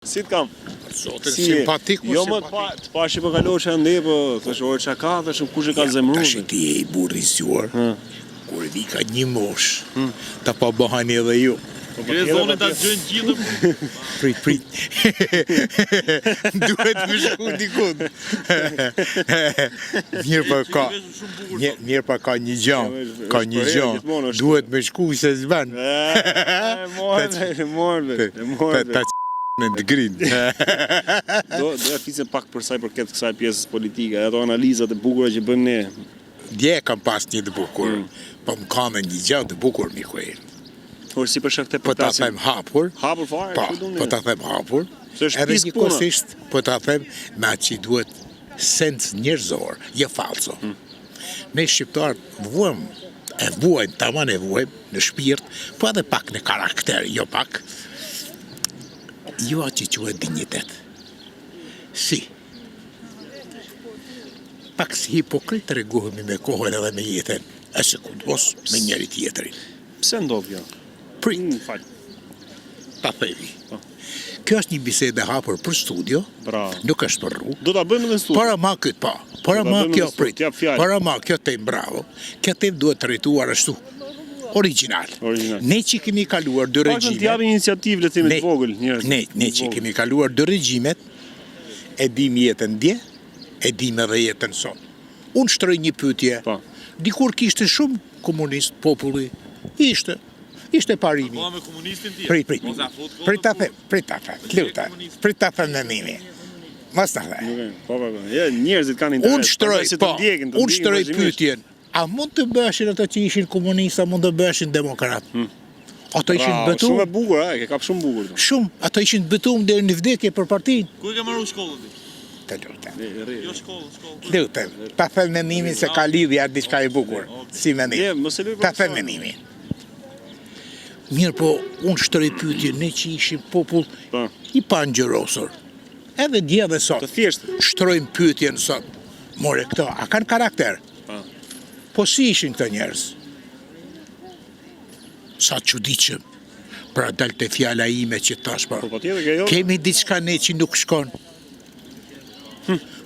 Si të kam? Zotin simpatik, jo më të pashi për kalosh e ndej, po thësh orë që ka, thësh kush e ka zemru. Tash ti je I burri I zgjuar. Kur vi ka një mosh, ta pa bëhani edhe ju. Grezoni ta gjën gjithë. Prit. Duhet më shku dikun. Mirë pa ka një gjë. Duhet më shku se s'ban. Morë. Në të grinë. Do e fisim pak për kësaj pjesës politike, ato analizat e bukura që bëjmë ne. Dje kam pas një të bukur, po më ka me një gjë të bukur mi kuaj. Por si për shkak të Po ta them hapur. Hapur fare, po ta them hapur. Edhe njëkohësisht po ta them me atë që duhet sens njerëzor, jo falso. Ne shqiptarët vuajmë, tamam e vuajmë në shpirt, po edhe pak në karakter, jo pak. Jo atë që quhet dinjitet. Si? Pak si hipokrit të reguhemi me kohën edhe me jetën, e sekundos me njëri tjetërin. Pse ndodh kjo? Prit. Ta thevi. Kjo është një bisede hapur për studio, nuk është për rrugë. Do ta bëjmë në studio. Para ma këtë pa. Para ma kjo prit. Para ma kjo tem bravo. Kjo tem duhet të rrituar ashtu. Original. Ne që kemi kaluar dy regjimet. Pak të japë iniciativë le të themi të vogël njerëz. Ne që kemi kaluar dy regjimet, e dim jetën dje, e dim edhe jetën sot. Unë shtroj një pyetje. Dikur kishte shumë komunist populli. Ishte parimi. Po me komunistin ti. Prit ta them. Prit ta them në mimi. Mos ta them. Po. Njerëzit kanë interes. Unë shtroj pyetjen. A mund të bëshin ato që ishin komunistë, a mund të bëshin demokrat? Ato ishin betum. Shumë e bukur, ke kap shumë bukur. Shumë, ato ishin betum deri në vdekje për partinë. Ku e ke marrë shkollën ti? Të lutem. Jo shkollën. Lutem, ta them me mimin se ka lidhja diçka e bukur. Si me mim. Ta them me mimin. Mirë po, unë shtroj pyetje, ne që ishim popull I pangjërosur. Edhe dje dhe sot. Të thjeshtë. Shtrojmë pyetjen sot. More këto, a kanë karakter? Po si ishin këto njerëz? Sa çuditshëm. Pra dalte fjala ime që tash pa. Kemi diçka ne që nuk shkon.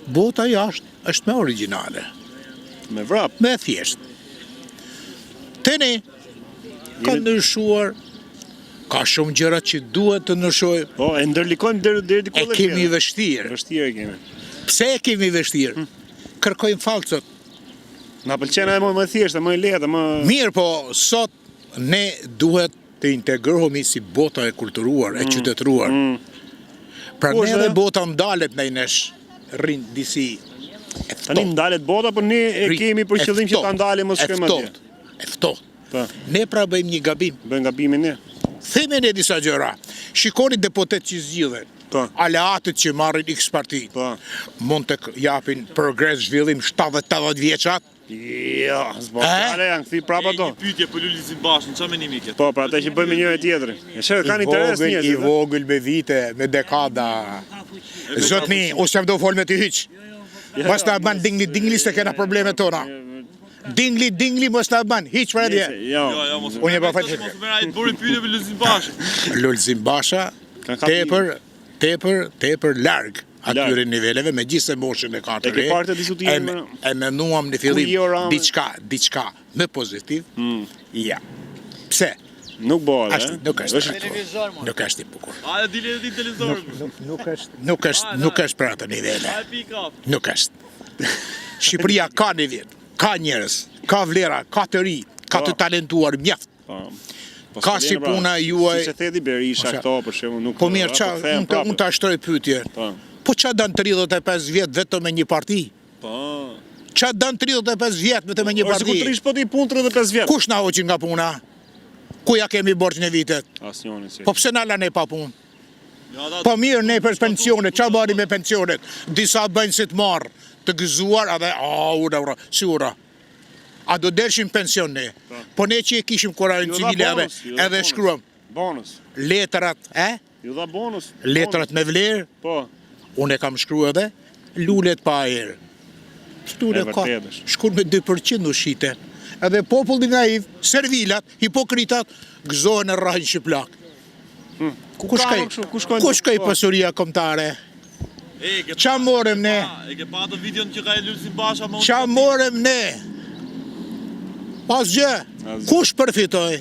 Bota jashtë është më origjinale. Me vrap. Me thjesht. Tani ka ndryshuar. Ka shumë gjëra që duhet të ndryshojë. Po, e ndërlikojmë deri diku. E kemi vështirë. Vështirë kemi. Pse e kemi vështirë? Kërkojmë falcot. Na pëlqen ajo më thjeshtë, më lehtë, më mirë, po sot ne duhet të integrohemi si bota e kulturuar, e qytetëruar. Pra ne edhe bota ndalet ndaj nesh, rrin disi tani ndalet bota, por ne e kemi për qëllim që ta ndalim mos shkojmë atje. E ftohtë. Ne pra bëjmë një gabim. Bëjmë gabimin ne. Themi ne disa gjëra. Shikoni deputet që zgjidhen. Aleatët që marrin X parti. Mund të japin progres zhvillim 70-80 vjeçat. Jo, s'bale janë këthi prapa do. Një pyetje për Lulzim Bashën, çfarë menimi ke? Po, pra ata që bëjmë njëri tjetrin. Kanë interes njerëzit. I vogël me vite, me dekada. Zotni, ose jam do fol me ty hiç. Mos ta ban dingli se kena problemet tona. Dingli mos ta ban, hiç para dia. Jo, mos. Unë po fal. Mos më ai bëri pyetje për Lulzim Bashën. Lulzim Basha tepër larg atyre niveleve, me gjithse moshën e ka të re, e menuam në fillim diçka më pozitiv. Ja. Pse? Nuk bëhet, Nuk është I bukur. A dile di televizor. Nuk është për atë nivele. Nuk është. Shqipëria ka nivel, ka njerëz, ka vlera, ka të ri, ka të talentuar mjaft. Ka si puna juaj. Si që thedi Berisha këto, për shembull, nuk. Po mirë, unë ta shtroj pyetje. Po qa dan 35 vjet vetëm me një parti? Po. Qa dan 35 vjet vetëm me një parti? Ose ku trish po ti punë 35 vjet. Kush na hoqin nga puna? Ku ja kemi borxh në vitet? Asnjëri si. Po pse na lane pa punë? Po mirë, ne për pensionet, qa bari me pensionet? Disa bëjnë si të marrë, të gëzuar, edhe, si ura. A do dershin pension ne? Po ne që e kishim kurarën civile edhe shkruam. Bonus. Letrat, Ju dha bonus. Letrat me vlerë. Po. Unë e kam shkruar edhe lulet pa erë. Shture ka. Shkur me 2% ushite. Edhe populli naiv, servilat, hipokritat, gëzohen e rrahën shqiplak. Ku shkoj pasuria kombëtare? Qa morëm ne? E ke pa atë videon që ka e Lulzim Basha më Qa morëm ne? Pas gjë, kush përfitoj?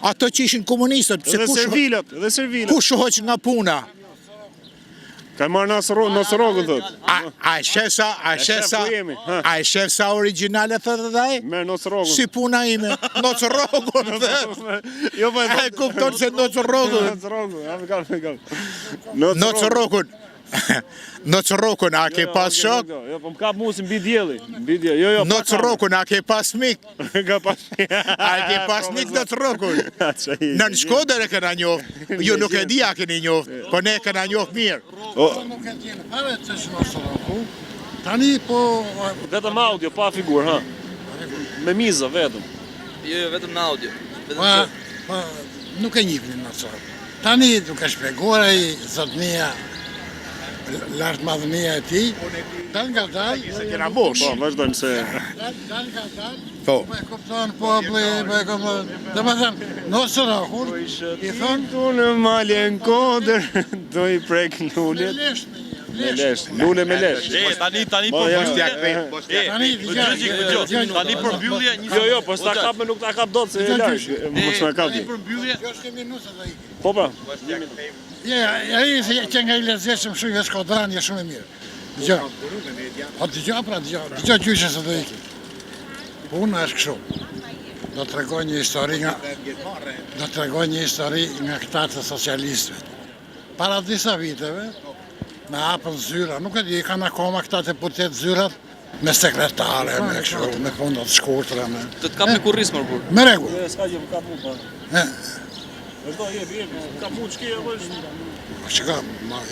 Ato që ishin komunistët, Edhe servilat, edhe servilat. kush shohoq nga puna? Ka marrë Nasrogën thot. A e shef sa originale thëtë dhe ai? Merë Nasrogën. Si puna ime, Nasrogën thëtë. Jo po. E kupton se Nasrogën. Nasrogën. Nasrogën, a ke pas shok? Jo, po më kap musi mbi dielli. Jo. Nasrogën, a ke pas mik? Ka pas. A ke pas mik Nasrogën? Në Shkodër e kena njoft. Ju nuk e di a keni njoft, po ne kena njoft mirë. Nuk e tjenë fare që është Nasrogën. Tani po... Vetëm audio, pa figurë, ha. Me miza vetëm. Jo, vetëm në audio. Pa, nuk e njihni Nasrogën. Tani duke shpjeguar ai zotnia lartë madhënia e tij, dal nga dal, Se kena bosh. Po, vazhdojmë se... dal nga dal, Po. me kupton populli, me kupton... Dhe me thënë, Nasrogën, i thonë, Tu në maljen kodër, do i prek lullet. Me lesh, lule me lesh. Tani Po, ja. tani, Tani për mbyllje Jo, po s'ta kap me nuk ta kap dot se e larg. Mos na kap. Tani për mbyllje. kjo është minuta dhe i. Po pra. Ai që nga i lezetshëm shumë i Shkodran, je shumë e mirë. Dgjoj. Po dgjoj gjyqës së do iki. Puna është kështu. Do të tregoj një histori nga këta të socialistëve. Para disa viteve, me hapën zyra, nuk e di, kanë akoma këta të putet zyrat, me sekretare, me kështu, me punët shkurtra, me... Të të kap me kurris më burr. Me rregull. S'ka gjë, kap mu pa. E, Vazhdo, jep, kap mu ç'ke apo. Shka,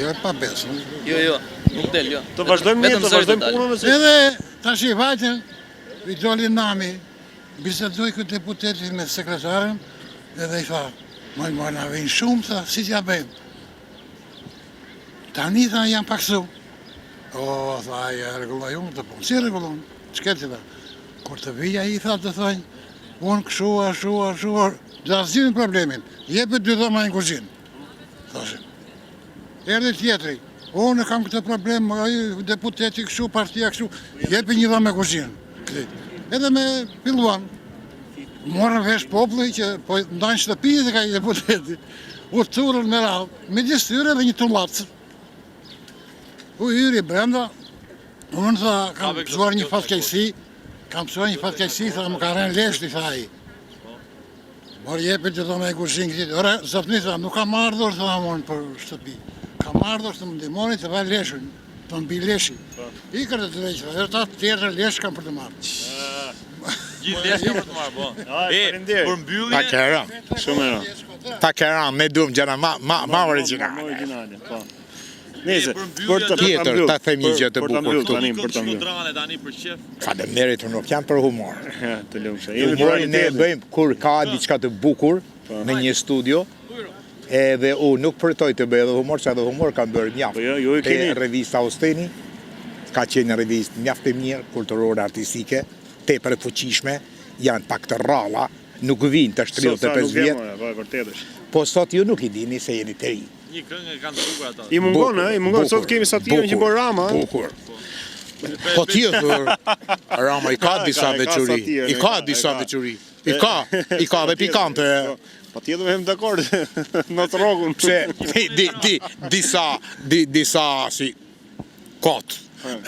jo e pa besë. Jo, nuk del, jo. Të vazhdojmë Vetëm mirë, të zëri vazhdojmë dalin. punën se Edhe tash i vajtën, i doli nami, bisedoj këtë deputeti me sekretaren, edhe i tha, moj na vejnë shumë, tha, si t'ja bëjmë. Tani, tha, jam paksu. O, tha, ja regulloj unë të punë. Si regullon? Ç'keti tha. Kur të vija i tha të thonjë, unë këshu, ashtu, dhe asgjën problemin. Jepe dy dhoma në kuzhinë. Thashe. Erdhi tjetri. Unë kam këtë problem, ai deputeti kështu, partia kështu, jepi një dhomë me kuzhinë. Edhe me filluan. Morën vesh populli që po ndajnë shtëpi dhe ka i deputeti. U turën me radhë, me disë tyre dhe një tullacë. U hyri brenda, unë tha, kam pësuar një fatkejsi, tha, më ka rënë leshti, tha i. Morë jepi të do me e kushin këtit. Ore, zotni, tha, nuk kam ardhur, tha, unë për shtëpi. Kam ardhur të më ndihmoni të vaj leshën, të mbi leshi. I kërë të dreqë, dhe ta tjerë lesh kam për të marrë. Gjithë lesh ka për të marrë, po. faleminderit. Për mbyllje. kera. shumë e rëndë. Ta kera, ne duhem gjëra ma originale. Originale, po. Nëse, për për të Tjetër, mbyll, ta themi gjë të për ta bukur mbyll këtu. tani, Për për ta mbyll. Shkodrane tani për qef. Faleminderit, nuk janë për humor. Ja, të lumshë. Jemi Humorin ne realiteti. bëjmë kur ka diçka të bukur në një studio. Edhe unë nuk përtoj të bëj edhe humor, se edhe humor kanë bërë mjaft. Po jo, ju e Te keni. revista Osteni, ka qenë revistë mjaft e mirë, kulturore, artistike, tepër e fuqishme, janë pak të rralla, nuk vinë të 35 vjetë, Po, vërtet është. po sot ju nuk I dini se jeni të ri. Një këngë kanë të bukur ata. I mungon, sot kemi satirën që bën Rama. Bukur. Po tjetër, Rama I ka disa ka veçuri, satirën, I ka ka, disa ka. veçuri, I ka dhe pikante. Po tjetër jemi dakord. Në të rrogun. Pse disa si kot,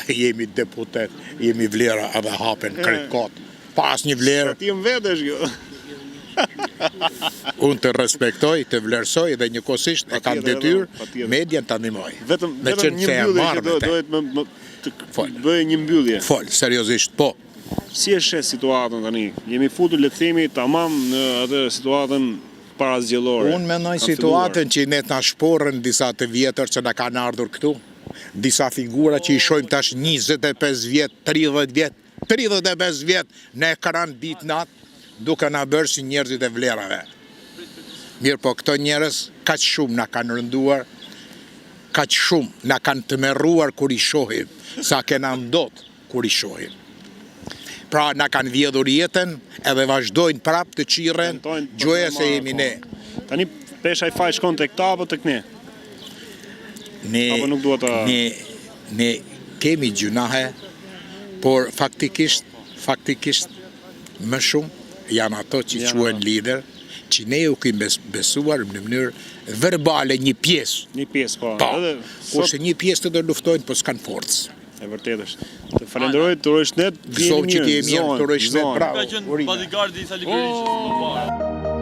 jemi deputet, jemi vlera edhe hapen krejt kot. Pas një vlerë, Ti më vetesh kjo. unë të respektoj, të vlerësoj dhe njëkohësisht e kam Patjetër, detyrë patjetër. median ta ndihmoj. Vetëm Me një qenë se e mbyllje marrë që me te. dohet të Fol. bëj një mbyllje. Fol, seriozisht, po. Si e shes situatën tani? Jemi futur le të themi tamam në atë situatën parazgjellore. Unë mendoj Ka situatën që ne ta shporën disa të vjetër që na kanë ardhur këtu, disa figura që I shohim tash 25 vjet, 30 vjet, 35 vjet në ekran ditë natë, duke na bërë si njerëzit e vlerave. Mirë po këto njerëz kaq shumë na kanë rënduar, kaq shumë na kanë tmerruar kur I shohim, sa kena ndot kur I shohim. Pra na kanë vjedhur jetën edhe vazhdojnë prap të qirren, Tentojnë gjoja se përmar, jemi po. ne. Tani shpesh ai faj shkon tek ta apo tek ne? Apo nuk duhet ta ne kemi gjunahe, por faktikisht më shumë janë ato që quhen lider, që ne u kemi besuar në mënyrë verbale një pjesë. Një pjesë, po. Po, Edhe kurse një pjesë të do luftojnë, po s'kan forcë. e vërtet është. Të falenderoj, të uroj shëndet. Gëzoj që ti e mirë, të uroj shëndet, Ka bravo. qenë bodyguardi i Sali Berisha më parë.